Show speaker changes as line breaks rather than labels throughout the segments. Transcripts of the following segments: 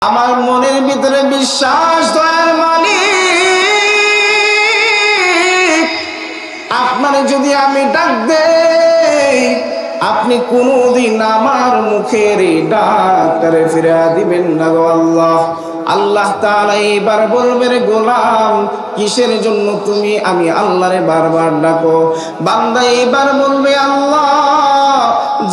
আমার মনের ভিতরে বিশ্বাস, দয়ার মালিক, আপনারে যদি আমি ডাক দেই, আপনি কোনদিন আমার মুখের এই ডাকটারে ফিরা দিবেন না গো আল্লাহ। আল্লাহ তাআলা এবার বলবে, রে গোলাম, কিসের জন্য তুমি আমি আল্লাহরে বারবার ডাকো? বান্দা এবার বলবে, আল্লাহ,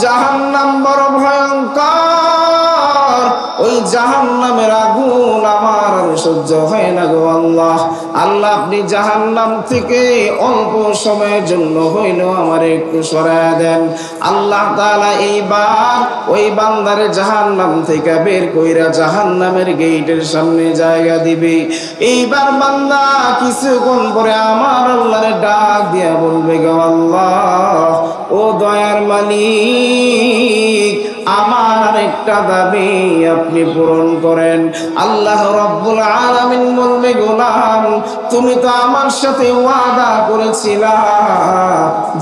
জাহান্নাম বড় ভয়ঙ্কর, ওই জাহান্নামের আগুন আমার সহ্য হয় না গো আল্লাহ। আল্লাহ, আপনি জাহান্নাম থেকে অল্প সময়ের জন্য হইলেও আমার একটু সরায় দেন। আল্লাহ তাআলা এইবার ওই বান্দারে জাহান্নাম থেকে বের কইরা জাহান্নামের গেটের সামনে জায়গা দিবে। এইবার বান্দা কিছুক্ষণ পরে আমার আল্লাহরে ডাক দিয়া বলবে, গো আল্লাহ, ও দয়ার মালিক, আমার একটা দাবি আপনি পূরণ করেন। আল্লাহ রাব্বুল আলামিন বলবে, গোলাম, তুমি তো আমার সাথে ওয়াদা করেছিলা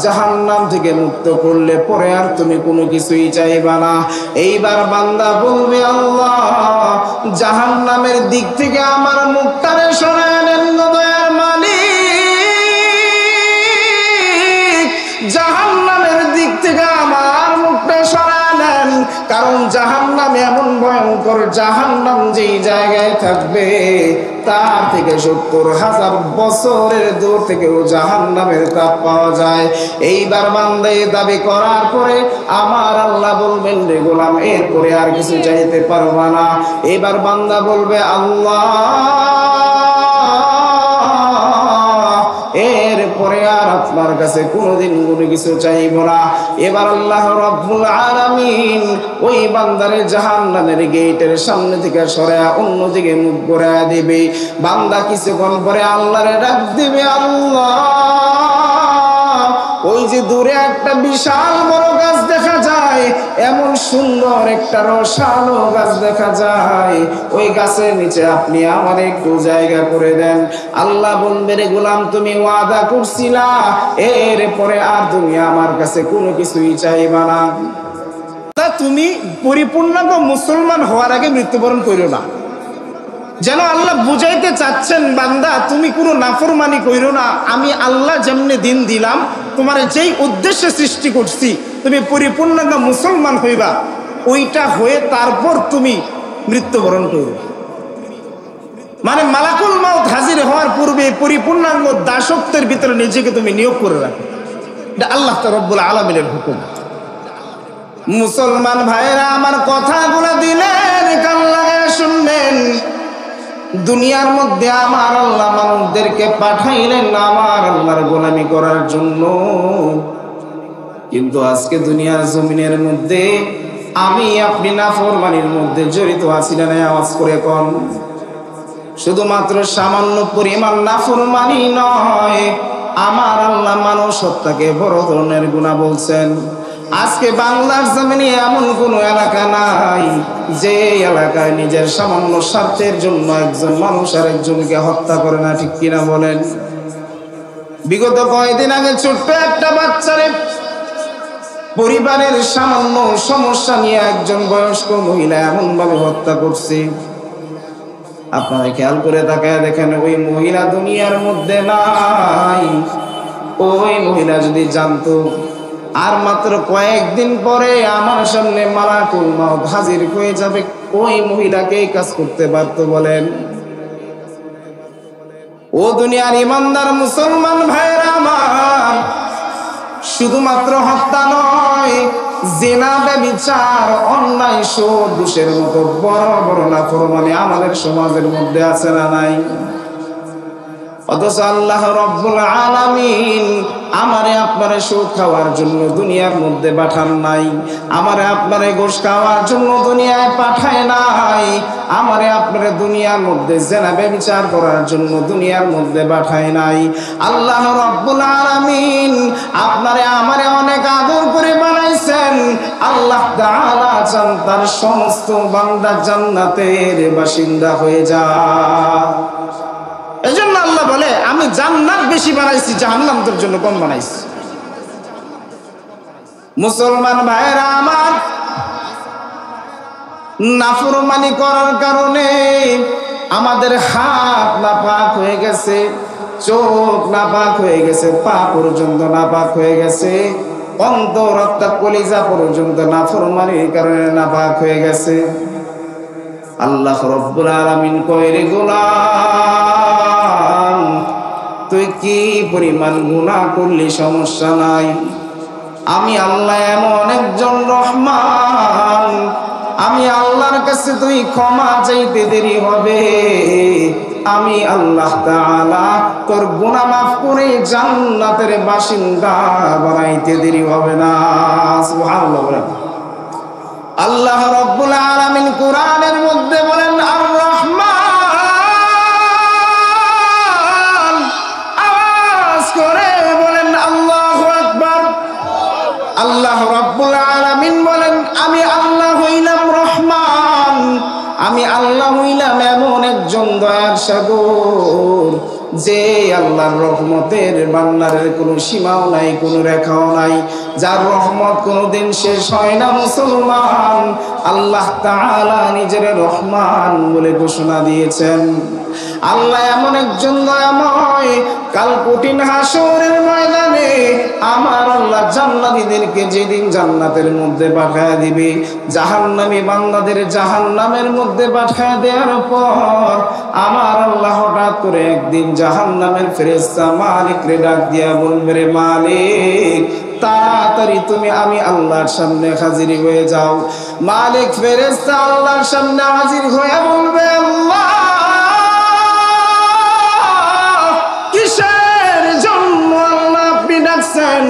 জাহান্নাম থেকে মুক্ত করলে পরে আর তুমি কোনো কিছুই চাইবা না। এইবার বান্দা বলবে, আল্লাহ, জাহান্নামের দিক থেকে আমার মুখটারে সরায় নেন দয়ার মালিক, জাহান্নামের দিক থেকে আমার মুখটা সরায় নেন। কারণ জাহান্নাম এমন ভয়ঙ্কর, জাহান্নাম যেই জায়গায় থাকবে তার থেকে ৭০,০০০ বছরের দূর থেকেও জাহান্নামের তাপ পাওয়া যায়। এইবার বান্দা এই দাবি করার পরে আমার আল্লাহ বলবেন, রে গোলাম, এরপরে আর কিছু চাইতে পারবা না। এবার বান্দা বলবে, আল্লাহ, এরপরে আর আপনার কাছে কোনোদিন কোনো কিছু চাইব না। এবার আল্লাহ রাব্বুল আলামিন ওই বান্দারে জাহান্নামের গেটের সামনে থেকে সরায়া অন্যদিকে মুখ ঘুরায়া দিবে। বান্দা কিছুক্ষণ পরে আল্লাহরে ডাক দিবে, আল্লাহ, ওই যে দূরে একটা বিশাল বড় গাছ দেখা যায়, এমন সুন্দর একটা রসালো গাছ দেখা যায়, ওই গাছের নিচে আপনি আমার একটু জায়গা করে দেন। আল্লাহ বলবে, রে গোলাম, তুমি ওয়াদা করছিলা এরপরে আর তুমি আমার কাছে কোনো কিছুই চাইবা না। তা তুমি পরিপূর্ণ মুসলমান হওয়ার আগে মৃত্যুবরণ কইরো না। যেন আল্লাহ বুঝাইতে চাচ্ছেন, বান্দা, তুমি কোনো নাফরমানি কইরো না। আমি আল্লাহ যেমনি দিন দিলাম, তোমার যেই উদ্দেশ্যে সৃষ্টি করছি, তুমি পরিপূর্ণ মুসলমান হইবা, ওইটা হয়ে তারপর তুমি মৃত্যুবরণ করো। মানে মালাকুল মাউত হাজির হওয়ার পূর্বে পরিপূর্ণাঙ্গ দাসত্বের ভিতরে নিজেকে তুমি নিয়োগ করে রাখো। এটা আল্লাহ রাব্বুল আলামিনের হুকুম। মুসলমান ভাইরা, আমার কথাগুলো দিলেন কান লাগায় শুনবেন। দুনিয়ার মধ্যে আমার আল্লাহ মানুষদেরকে পাঠাইলেন আমার আল্লাহর গোলামি করার জন্য, কিন্তু আজকে দুনিয়ার জমিনের মধ্যে আমি আপনি নাফরমানির মধ্যে জড়িত আছি না? আওয়াজ করে কোন। শুধুমাত্র সামান্য পরিমাণ নাফরমানি নয়, আমার আল্লাহ মানব সত্তাকে বড় ধরনের গুনাহ বলছেন। আজকে বাংলার জমিনে এমন কোন এলাকা নাই যে এলাকায় নিজের সামান্য স্বার্থের জন্য একজন মানুষ আর একজনকে হত্যা করে না, ঠিক কিনা বলেন? বিগত কয়েকদিন আগে ছোট্ট একটা বাচ্চারে পরিবারের সামান্য সমস্যা নিয়ে একজন বয়স্ক মহিলা এমন ভাবে হত্যা করছে। আপনারা খেয়াল করে তাকায় দেখেন, ওই মহিলা দুনিয়ার মধ্যে নাই। ওই মহিলা যদি জানতো আর মাত্র কয়েকদিন পরে আমার সামনে মালাকুল মাউত হাজির হয়ে যাবে, ওই মহিলাকে এই কাজ করতে পারতো বলেন? ও দুনিয়ার ইমানদার মুসলমান ভাইরা আমার, শুধুমাত্র হত্যা নয়, জিনা, ব্যভিচার, অন্যায়, সুদ, ঘুষের মতো বড় বড় নাফরমানি আমাদের সমাজের মধ্যে আছে না নাই? অথচ আল্লাহ রাব্বুল আলামিন আমারে আপনারে সুদ খাওয়ার জন্য দুনিয়ার মধ্যে পাঠান নাই, আমারে আপনারে গোশ খাওয়ার জন্য দুনিয়ায় পাঠায় নাই, আমারে আপনারে দুনিয়ার মধ্যে জিনা ব্যভিচার করার জন্য দুনিয়ার মধ্যে পাঠায় নাই। আল্লাহ রাব্বুল আলামিন আপনারে আমারে অনেক আদর করে বানাইছেন। আল্লাহ তাআলা চান তার সমস্ত বান্দা জান্নাতের বাসিন্দা হয়ে যায়। এজন্য আল্লাহ বলে, আমি জান্নাত বেশি বানাইছি, জাহান্নাম তোর জন্য কম বানাইছি। মুসলমান ভাইরা আমার, নাফরমানি করার কারণে আমাদের হাত নাপাক হয়ে গেছে, চোখ নাপাক হয়ে গেছে, পা পর্যন্ত নাপাক হয়ে গেছে, অন্তর অর্থাৎ কলিজা পর্যন্ত নাফরমানির কারণে নাপাক হয়ে গেছে। আল্লাহ রব্বুল আলামিন কয়, রে গোলাম, তুই কি পরিমাণ গুনাহ করলি সমস্যা নাই, আমি আল্লাহ এমন একজন রহমান, আমি আল্লাহর কাছে তুই ক্ষমা চাইতে দেরি হবে, আমি আল্লাহ তাআলা তোর গুনাহ মাফ করে জান্নাতের বাসিন্দা বানাইতে দেরি হবে না। সুবহানাল্লাহ। আল্লাহ রাব্বুল আলামিন কোরআনের মধ্যে বলেন, আর রহমান, আওয়াজ করে বলেন আল্লাহু আকবার। আল্লাহ রাব্বুল আলামিন বলেন, আমি আল্লাহ হইলাম রহমান, আমি আল্লাহ হইলাম এমন একজন দয়ার সাগর, যে আল্লাহর রহমতের ভান্ডারের কোনো সীমাও নাই, কোনো রেখাও নাই, যার রহমত কোনোদিন শেষ হয় না। মুসলমান, আল্লাহ তাআলা নিজের রহমান বলে ঘোষণা দিয়েছেন। আল্লাহ এমন একজন দয়াময়, কাল কঠিন হাসরের ময়দানে আমার আল্লাহ জান্নাতীদেরকে যেদিন জান্নাতের মধ্যে পাঠায় দিবে, জাহান্নামী বান্দাদের জাহান্নামের মধ্যে পাঠায় দেওয়ার পর আমার আল্লাহ হঠাৎ করে একদিন জাহান্নামের ফেরেশতা মালিকরে ডাক দিয়া বলবে, রে মালিক, তাড়াতাড়ি তুমি আমি আল্লাহর সামনে হাজির হয়ে যাও। মালিক ফেরেশতা আল্লাহর সামনে হাজির হয়ে বলবে, আল্লাহ, কিসের জন্য আল্লাহ আপনি ডাকছেন?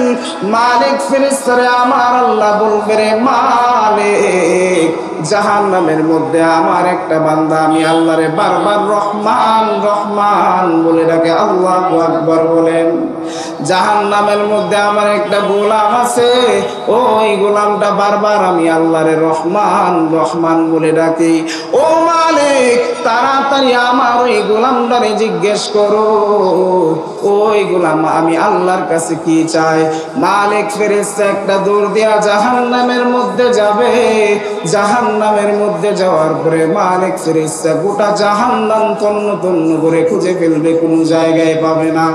মালিক ফেরেশতারে আমার আল্লাহ বলবে, রে মালিক, জাহান্নামের মধ্যে আমার একটা বান্দা আমি আল্লাহরে বারবার রহমান রহমান বলে ডাকে। আল্লাহু আকবার বলেন। জাহান্নামের মধ্যে আমার একটা গোলাম আছে, ওই গোলামটা বারবার আমি আল্লাহরে রহমান রহমান বলে ডাকি। ও মালিক, তাড়াতাড়ি আমার ওই গোলামটারে জিজ্ঞেস করো, ওই গোলাম আমি আল্লাহর কাছে কি চাই। মালিক ফেরেশতা একটা দৌড় দিয়া জাহান্নামের মধ্যে যাবে। জাহান্নামের মধ্যে যাওয়ার পরে মালিক ফেরেশতা গোটা জাহান্নাম তন্ন তন্ন করে খুঁজে ফেলবে, কোনো জায়গায় পাবে না।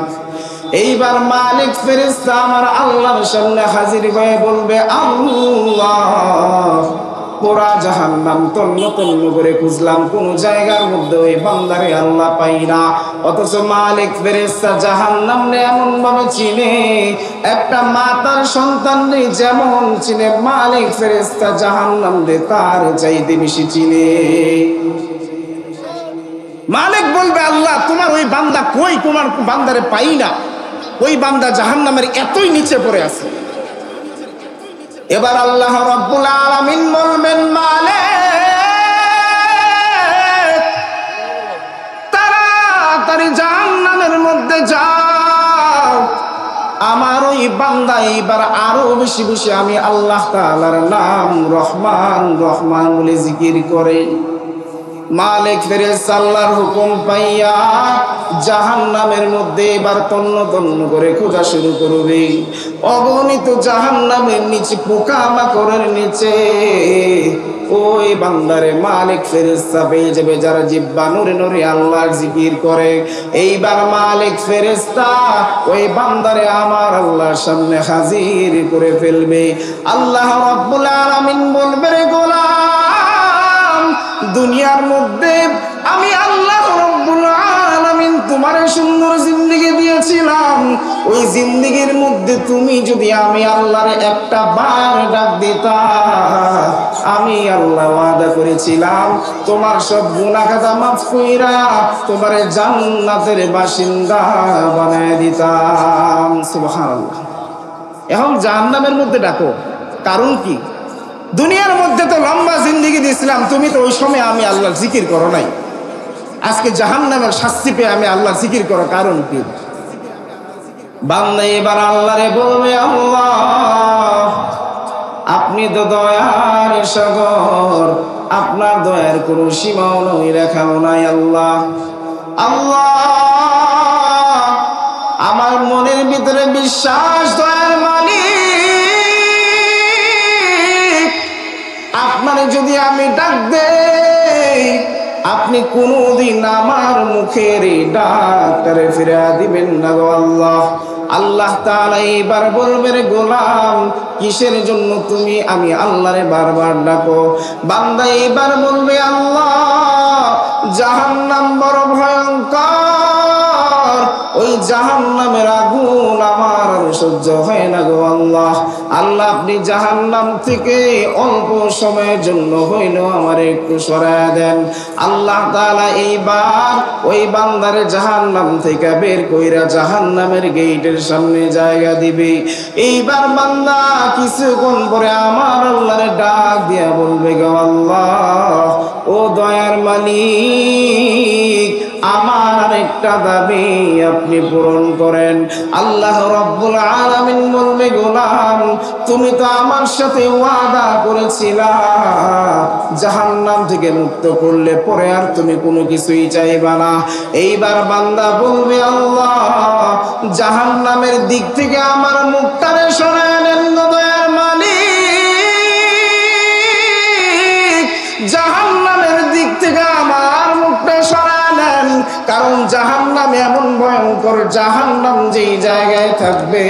এইবার মালিক ফেরেশতা আমার আল্লাহর সামনে হাজির হয়ে বলবে, আল্লাহ, পুরা জাহান্নাম তন্ন তন্ন করে খুঁজলাম, কোন জায়গার মধ্যে ওই বান্দারে আল্লাহ পাই না। অথচ মালিক ফেরেশতা জাহান্নামে এমন ভাবে চিনে, একটা মাতার সন্তানরে যেমন চিনে, মালিক ফেরেশতা জাহান্নামে তার চাইতে বেশি চিনে। মালিক বলবে, আল্লাহ, তোমার ওই বান্দা কই? তোমার বান্দারে পাই না, ওই বান্দা জাহান্নামের এতই নিচে পড়ে আছে। এবার আল্লাহ রাব্বুল আলামিন বলবেন, মালিক, তাড়াতাড়ি জাহান্নামের মধ্যে যাও। আমার ওই বান্দা এইবার আরো বেশি বেশি আমি আল্লাহ তাআলার নাম রহমান রহমান বলে জিকির করে। মালিক ফেরেশতা আল্লাহর হুকুম পাইয়া জাহান্নামের মধ্যে এবার তন্ন তন্ন করে খোঁজা শুরু করবে। অগণিত জাহান্নামের নিচে, পোকামাকড়ের নিচে ওই বান্দারে মালিক ফেরেশতা পেয়ে যাবে, যারা জিহ্বা নড়ে নড়ে আল্লাহর জিকির করে। এইবার মালিক ফেরেশতা ওই বান্দারে আমার আল্লাহর সামনে হাজির করে ফেলবে। আল্লাহ রাব্বুল আলামিন বলবে, রে গোলাম, দুনিয়ার মধ্যে আমি আল্লাহ রাব্বুল আলামিন তোমারে সুন্দর জিন্দেগি দিয়েছিলাম। ওই জিন্দেগির মধ্যে তুমি যদি আমি আল্লাহর একটা বার ডাক দিতা, আমি আল্লাহ ওয়াদা করেছিলাম তোমার সব গুনাহ খাতা মাফ কইরা তোমারে জান্নাতের বাসিন্দা বানায় দিতাম। সুবহানাল্লাহ। এখন জাহান্নামের মধ্যে ডাকো, কারণ কি? দুনিয়ার মধ্যে তো লম্বা জিন্দেগি দিয়েছিলাম, তুমি তো ওই সময় আমি আল্লাহর জিকির করো নাই। আজকে জাহান্নামের শাস্তি পেয়ে আমি আল্লাহর জিকির করো, কারণ কি? বান্দা এবার আল্লাহরে বলবে, আল্লাহ, আপনি তো দয়ার সাগর, আপনার দয়ার কোনো সীমাও নয়, রেখাও নাই। আল্লাহ, আল্লাহ, আমার মনের ভিতরে বিশ্বাস, দয়ার মালিক, আপনার যদি আমি ডাক দেই আপনি কোনদিন আমার মুখের এই ডাকটারে ফিরা দিবেন না গো আল্লাহ। আল্লাহ তাআলা এবার বলবে রে গোলাম কিসের জন্য তুমি আমি আল্লাহরে বারবার ডাকো? বান্দা এবার বলবে আল্লাহ জাহান্নাম বড় ভয়ঙ্কর, ওই জাহান্নামের আগুন আমার সহ্য হয় না গো আল্লাহ। আল্লাহ আপনি জাহান্নাম থেকে অল্প সময়ের জন্য হইলেও আমার একটু সরায় দেন। আল্লাহ তাআলা এইবার ওই বান্দারে জাহান্নাম থেকে বের কইরা জাহান্নামের গেটের সামনে জায়গা দিবে। এইবার বান্দা কিছুক্ষণ পরে আমার আল্লাহরে ডাক দিয়া বলবে গো আল্লাহ ও দয়ার মালিক আমার একটা দাবি আপনি পূরণ করেন। আল্লাহ রাব্বুল আলামিন বলবে গোলাম তুমি তো আমার সাথে ওয়াদা করেছিলা জাহান্নাম থেকে মুক্ত করলে পরে আর তুমি কোনো কিছুই চাইবা না। এইবার বান্দা বলবে আল্লাহ জাহান্নামের দিক থেকে আমার মুখটারে সরায় নেন দয়ার মালিক, জাহান্নামের দিক থেকে আমার মুখটা সরায় নেন। কারণ জাহান্নাম এমন ভয়ঙ্কর, জাহান্নাম যেই জায়গায় থাকবে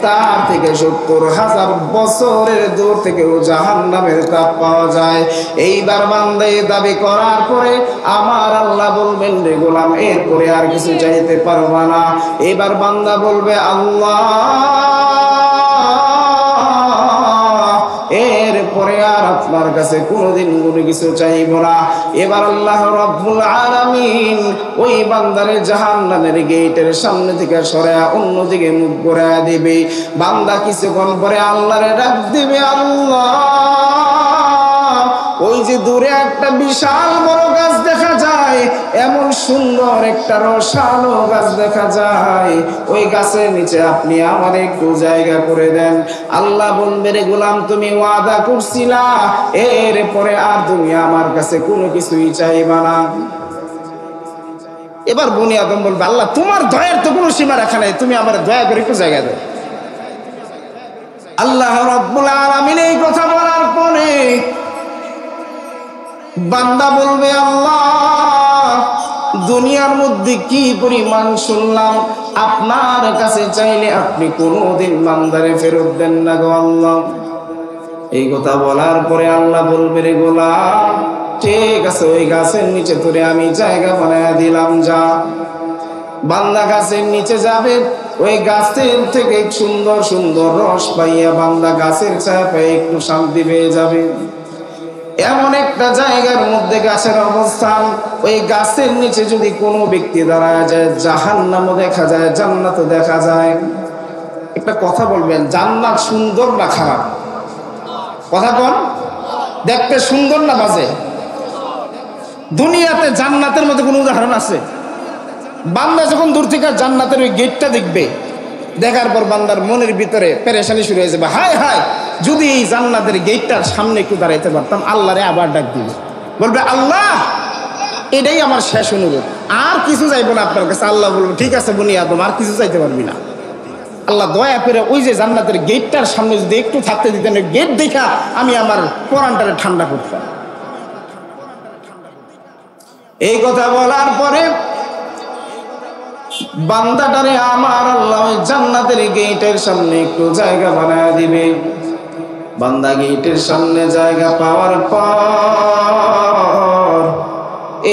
তার থেকে ৭০,০০০ বছরের দূর থেকেও জাহান্নামের তাপ পাওয়া যায়। এইবার বান্দা দাবি করার পরে আমার আল্লাহ বলবেন রে গোলাম এরপরে আর কিছু চাইতে পারবা না। এবার বান্দা বলবে আল্লাহ এরপরে আর আপনার কাছে কোনোদিন কোনো কিছু চাইব না। এবার আল্লাহ রাব্বুল আলামিন ওই বান্দারে জাহান্নামের গেটের সামনে থেকে সরায়া অন্যদিকে মুখ ঘুরায়া দিবে। বান্দা কিছুক্ষণ পরে আল্লাহরে ডাক দিবে আল্লাহ ওই যে দূরে একটা বিশাল বড় গাছ দেখা যায়, এমন সুন্দর একটা রসালো গাছ দেখা যায়, ওই গাছের নিচে আপনি আমার একটু জায়গা করে দেন। আল্লাহ বলবে রে গোলাম তুমি ওয়াদা করছিলা এরপরে আর তুমি আমার কাছে কোনো কিছুই চাইবা না। এবার বনি আদম বলবে আল্লাহ তোমার দয়ার তো কোনো সীমা রাখা নাই, তুমি আমার দয়া করে একটু জায়গা দাও। আল্লাহ রাব্বুল আলামিন এই কথা বলার পরে বান্দা বলবে আল্লাহ দুনিয়ার মধ্যে কি পরিমাণ শুনলাম, আপনার কাছে চাইলে আপনি কোনোদিন বান্দারে ফেরত দেন না গো আল্লাহ। এই কথা বলার পরে আল্লাহ বলবে রে গোলাম ঠিক আছে ওই গাছের নিচে তোরে আমি জায়গা বানায় দিলাম, যা। বান্দা গাছের নিচে যাবে, ওই গাছের থেকে সুন্দর সুন্দর রস পাইয়া বান্দা গাছের ছায়া পেয়ে একটু শান্তি পেয়ে যাবে। এমন একটা জায়গার মধ্যে গাছের অবস্থান, ওই গাছের নিচে যদি কোনো ব্যক্তি দাঁড়ায় যায় জাহান্নামও দেখা যায় জান্নাতও দেখা যায়। একটা কথা বলবেন জান্নাত সুন্দর না খারাপ? কথা কোন? দেখতে সুন্দর না বাজে? দুনিয়াতে জান্নাতের মধ্যে কোনো উদাহরণ আছে? বান্দা যখন দূর থেকে জান্নাতের ওই গেটটা দেখবে, দেখার পর বান্দার মনের ভিতরে পেরেশানি শুরু হয়ে যাবে, হায় হায় যদি এই জান্নাতের গেটটার সামনে একটু দাঁড়াইতে পারতাম। আল্লাহরে আবার ডাক দিবে, বলবে আল্লাহ এটাই আমার শেষ অনুরোধ, আর কিছু চাইবো না আপনার কাছে। আল্লাহ বলবো ঠিক আছে বনি আদম আর কিছু চাইতে পারবি না। আল্লাহ দয়া করে ওই যে জান্নাতের গেটটার সামনে যদি একটু থাকতে দিতেন, গেট দেখা আমি আমার কোরআনটারে ঠান্ডা করতাম। এই কথা বলার পরে বান্দাটারে আমার আল্লাহ জান্নাতের গেটের সামনে একটু জায়গা বানায় দিবে। বান্দা গেটের সামনে জায়গা পাওয়ার পর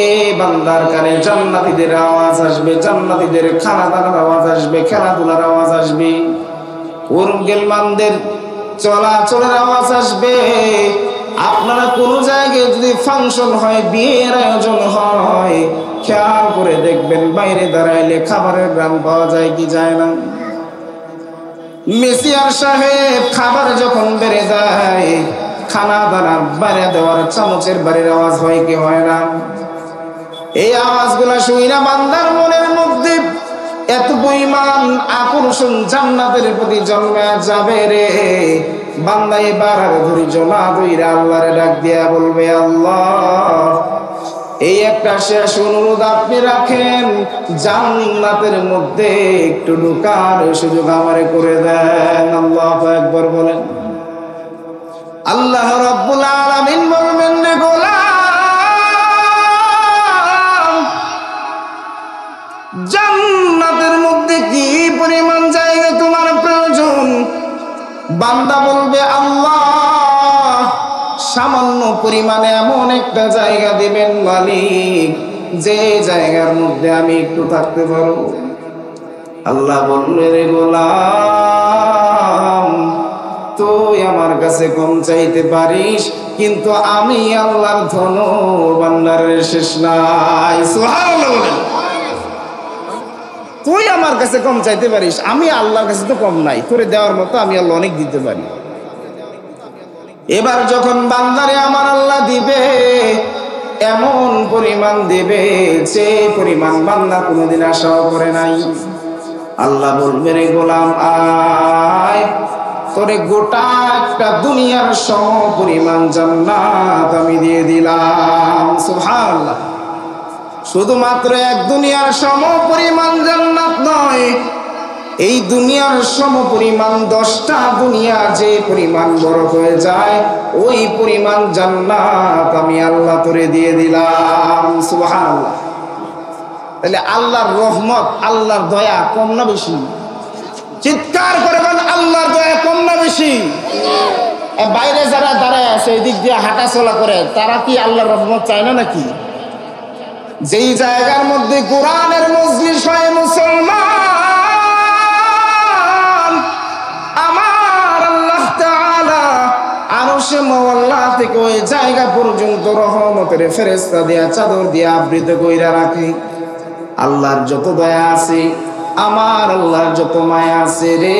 এই বান্দার কানে জান্নাতীদের আওয়াজ আসবে, জান্নাতীদের খানা দানার আওয়াজ আসবে, খেলাধুলার আওয়াজ আসবে, উর্গেলমানদের চলাচলের আওয়াজ আসবে। আপনারা কোন জায়গায় যদি ফাংশন হয়, বিয়ের আয়োজন হয়, খেয়াল করে দেখবেন বাইরে দাঁড়াইলে খাবারের গ্রাম পাওয়া যায় কি যায় না? মেসিয়ার সাহেব খাবার যখন বেড়ে দেয়, খানা দানার বাইরে দেওয়ার চামচের বাড়ির আওয়াজ হয় কি হয় না? এই আওয়াজগুলা শুই না বান্দার মনের মধ্যে এত পরিমাণ আকর্ষণ জান্নাতের প্রতি জন্মে যাবে রে। বান্দা এবার আর ধৈর্য না ধইরা আল্লাহরে ডাক দিয়া বলবে আল্লাহ এই একটা শেষ অনুরোধ আপনি রাখেন, জান্নাতের মধ্যে একটু ঢোকার সুযোগ আমারে করে দেন। আল্লাহু আকবার বলেন। আল্লাহ রাব্বুল আলামিন বলবেন, রে গোলাম, জান্নাতের মধ্যে কি পরিমাণ জায়গা তোমার প্রয়োজন? বান্দা বলবে, আল্লাহ সামান্য পরিমাণে এমন একটা জায়গা দিবেন মালিক, যে জায়গার মধ্যে আমি একটু থাকতে পারবো। আল্লাহ বলবে, রে গোলাম, তুই আমার কাছে কম চাইতে পারিস, কিন্তু আমি আল্লাহর ধন ভান্ডারের শেষ নাই। সুবহানাল্লাহ বলেন। তুই আমার কাছে কম চাইতে পারিস, আমি আল্লাহর কাছে তো কম নাই, তোরে দেওয়ার মতো আমি আল্লাহ অনেক দিতে পারি। এবার যখন বান্দারে আমার আল্লাহ দিবে, এমন পরিমাণ দিবে যে পরিমাণ বান্দা কোনোদিন আশাও করে নাই। আল্লাহ বলবে, রে গোলাম, আয়, তোরে গোটা একটা দুনিয়ার সম পরিমাণ জান্নাত আমি দিয়ে দিলাম। সুবহানাল্লাহ। শুধুমাত্র এক দুনিয়ার সম পরিমাণ জান্নাত নয়, এই দুনিয়ার সম পরিমাণ 10টা দুনিয়া যে পরিমাণ বড় হয়ে যায়, ওই পরিমাণ জান্নাত আমি আল্লাহ তোরে দিয়ে দিলাম। সুবহানাল্লাহ। তাহলে আল্লাহর রহমত, আল্লাহর দয়া কম না বেশি? চিৎকার করে বলেন, আল্লাহর দয়া কম না বেশি? বাইরে যারা দাঁড়ায় আছে, এই দিক দিয়ে হাঁটা চলা করে, তারা কি আল্লাহর রহমত চায় না নাকি? যেই জায়গার মধ্যে কোরআনের মজলিস হয়, মুসলমান, আমার আল্লাহ তাআলা আরশে মাওলা থেকে ওই জায়গা পর্যন্ত রহমতের ফেরেশতা দিয়া চাদর দিয়ে আবৃত কইরা রাখে। আল্লাহর যত দয়া আছে, আমার আল্লাহর যত মায়া আছে রে,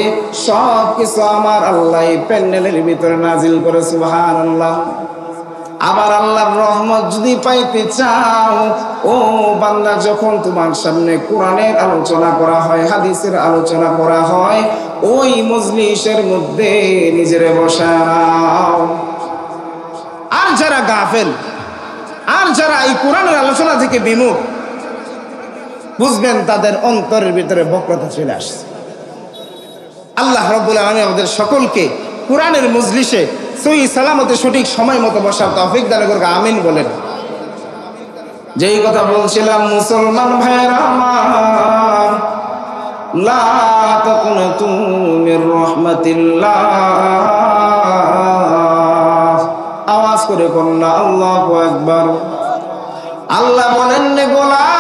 সব কিছু আমার আল্লাহ এই প্যান্ডেলের ভিতরে নাজিল করে। সুবহানাল্লাহ। আবার আল্লাহর রহমত যদি পাইতে চাও, ও বান্দা, যখন তোমার সামনে কোরআনের আলোচনা করা হয়, হাদিসের আলোচনা করা হয়, ওই মজলিসের মধ্যে নিজেরে বসাও। আর যারা গাফেল, আর যারা এই কোরআনের আলোচনা থেকে বিমুখ, বুঝবেন তাদের অন্তরের ভিতরে বক্রতা চলে আসছে। আল্লাহ রাব্বুল আলামিন আমাদের সকলকে কোরআনের মজলিসে সহি সালামতে সঠিক সময় মতো বসার তৌফিক দান করুক। আমিন বলেন। যেই কথা বলছিলাম, মুসলমান ভাইরা আমার, লা তাকুনাতু মির রাহমাতিল্লাহ। আওয়াজ করে কন্যা আল্লাহু আকবার। আল্লাহ বলেন, রে গোলাম,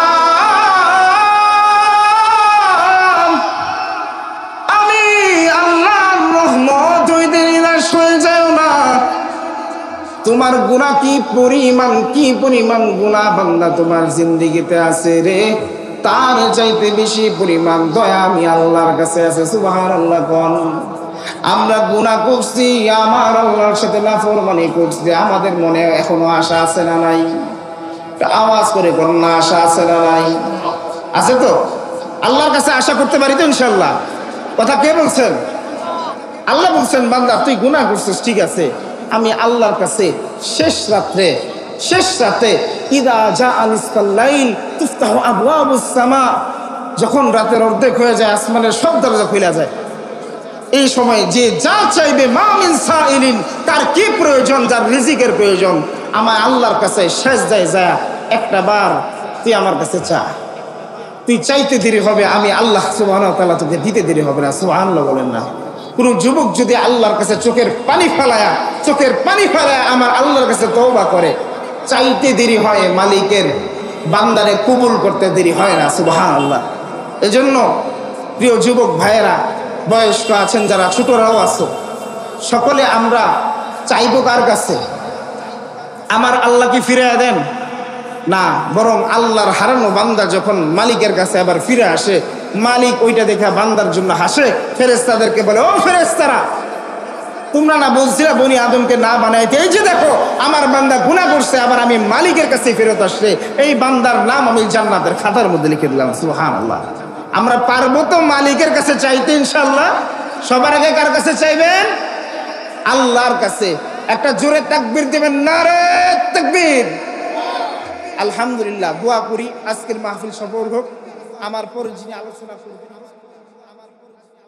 তোমার গুনাহ কি পরিমাণ গুনাহ বান্দা তোমার জিন্দেগিতে আছে রে, তার চাইতে বেশি পরিমাণ দয়া আমি আল্লাহর কাছে আছে। সুবহানাল্লাহ। কোন আমরা গুনাহ করছি, আমার আল্লাহর সাথে নাফরমানি করছি, আমাদের মনে এখনো আশা আছে না নাই? আওয়াজ করে কোন না, আশা আছে না নাই? আছে তো? আল্লাহর কাছে আশা করতে পারি তো ইনশাআল্লাহ? কথা কে বলছেন? আল্লাহ বলছেন, বান্দা তুই গুনাহ করছিস, ঠিক আছে, আমি আল্লাহর কাছে শেষ রাতে ইদা জাআ নিসফাল লাইল তুফতাহু আবওয়াবুস সামা, যখন রাতের অর্ধেক হয়ে যায়, আসমানের সব দরজা খুলে যায়, এই সময় যে যা চাইবে, মা মিন সাইলিন, তার কি প্রয়োজন, যার রিজিকের প্রয়োজন, আমার আল্লাহর কাছে শেষ যায় একটা বার তুই আমার কাছে চা। তুই চাইতে দেরি হবে, আমি আল্লাহ সুবহানাহু ওয়া তাআলা তোকে দিতে দেরি হবে না। সুবহানাল্লাহ বলেন না? কোন যুবক যদি আল্লাহর কাছে চোখের পানি ফেলায়া আমার আল্লাহর কাছে তওবা করে, চাইতে দেরি হয়, মালিকের বান্দারে কবুল করতে দেরি হয় না। সুবহানাল্লাহ। এজন্য প্রিয় যুবক ভাইয়েরা, বয়স্ক আছেন যারা, ছোটরাও আছো, সকলে আমরা চাইবো কার কাছে? আমার আল্লাহকে ফিরিয়ে দেন না, বরং আল্লাহর হারানো বান্দা যখন মালিকের কাছে আবার ফিরে আসে, মালিক ওইটা দেখে বান্দার জন্য হাসে। ফেরেশতাদেরকে বলে, ও ফেরেশতারা, তোমরা না বলছিলা বনি আদমকে না বানাইতে, এই যে দেখো আমার বান্দা গুনাহ করছে, আবার আমি মালিকের কাছে ফেরত আসছে, এই বান্দার নাম আমি জান্নাতের খাতার মধ্যে লিখে দিলাম। সুবহানাল্লাহ। আমরা পারবো তো মালিকের কাছে চাইতে ইনশাআল্লাহ? সবার আগে কার কাছে চাইবেন? আল্লাহর কাছে। একটা জোরে তাকবীর দিবেন, নারে তাকবীর। আলহামদুলিল্লাহ। দোয়া করি আজকের মাহফিল সফল হোক। আমার পরে যিনি আলোচনা করবেন